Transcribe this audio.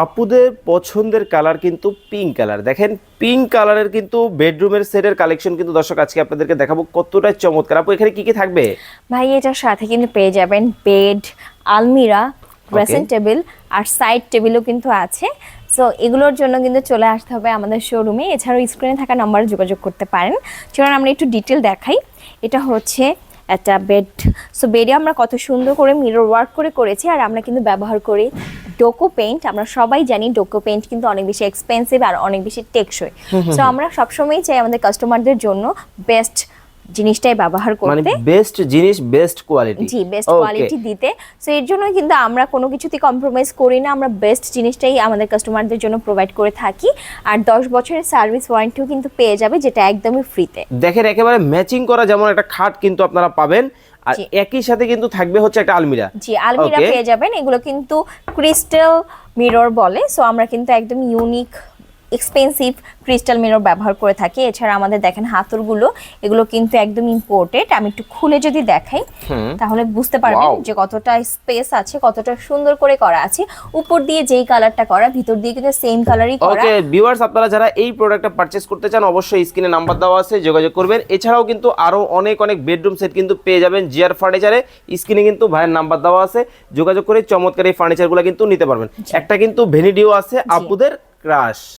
আপুদের পছন্দের কালার কিন্তু পিঙ্ক কালার। দেখেন পিঙ্ক কালারের কিন্তু বেডরুমের সেটের কালেকশন কিন্তু দর্শক আজকে আপনাদেরকে দেখাবো কতটা চমৎকার। আপু এখানে কি কি থাকবে? ভাই এটার সাথে কিন্তু পেয়ে যাবেন বেড, আলমিরা, ড্রেসিং টেবিল আর সাইড টেবিলও কিন্তু আছে। সো এগুলোর জন্য কিন্তু চলে আসতে হবে আমাদের শোরুমে। এছাড়াও স্ক্রিনে থাকা নম্বরে যোগাযোগ করতে পারেন। চলুন আমরা একটু ডিটেল দেখাই। এটা হচ্ছে একটা বেড। সো বেডে আমরা কত সুন্দর করে মিরর ওয়ার্ক করেছি, আর আমরা কিন্তু ব্যবহার করি ডোকো পেইন্ট। আমরা সবাই জানি ডোকো পেইন্ট কিন্তু অনেক বেশি এক্সপেন্সিভ আর অনেক বেশি টেকসই। সো আমরা সবসময় চাই আমাদের কাস্টমারদের জন্য বেস্ট জিনিসটাই ব্যবহার করতে, মানে বেস্ট জিনিস বেস্ট কোয়ালিটি। জি বেস্ট কোয়ালিটি দিতে। সো এর জন্য কিন্তু আমরা কোনো কিছুতে কম্প্রোমাইজ করি না, আমরা বেস্ট জিনিসটাই আমাদের কাস্টমারদের জন্য প্রোভাইড করে থাকি। আর 10 বছরের সার্ভিস ওয়ারেন্টিও কিন্তু পেয়ে যাবে, যেটা একদমই ফ্রিতে। দেখেন একেবারে ম্যাচিং করা যেমন একটা খাট কিন্তু আপনারা পাবেন, আর একই সাথে কিন্তু থাকবে হচ্ছে একটা আলমিরা। জি আলমিরা পেয়ে যাবেন। এগুলো কিন্তু ক্রিস্টাল মিরর বলে। সো আমরা কিন্তু একদম ইউনিক এক্সপেন্সিভ ক্রিস্টাল মিরর ব্যবহার করে থাকি। এছাড়া আমাদের দেখেন হাতলগুলো, এগুলো কিন্তু একদম ইম্পোর্টেড। আমি একটু খুলে যদি দেখাই তাহলে বুঝতে পারবেন যে কতটা স্পেস আছে, কতটা সুন্দর করে করা আছে। উপর দিয়ে যেই কালারটা করা, ভিতর দিয়ে কিন্তু সেম কালারই করা। ওকে ভিউয়ার্স, আপনারা যারা এই প্রোডাক্টটা পারচেজ করতে চান অবশ্যই স্ক্রিনে নাম্বার দেওয়া আছে, যোগাযোগ করবেন। এছাড়াও কিন্তু আরো অনেক বেডরুম সেট কিন্তু পেয়ে যাবেন জিআর ফার্নিচারে। স্ক্রিনে কিন্তু ভাইয়ের নাম্বার দেওয়া আছে, যোগাযোগ করে চমৎকার এই ফার্নিচারগুলো কিন্তু নিতে পারবেন। একটা কিন্তু ভ্যানিটিও আছে আপুদের ক্রাশ।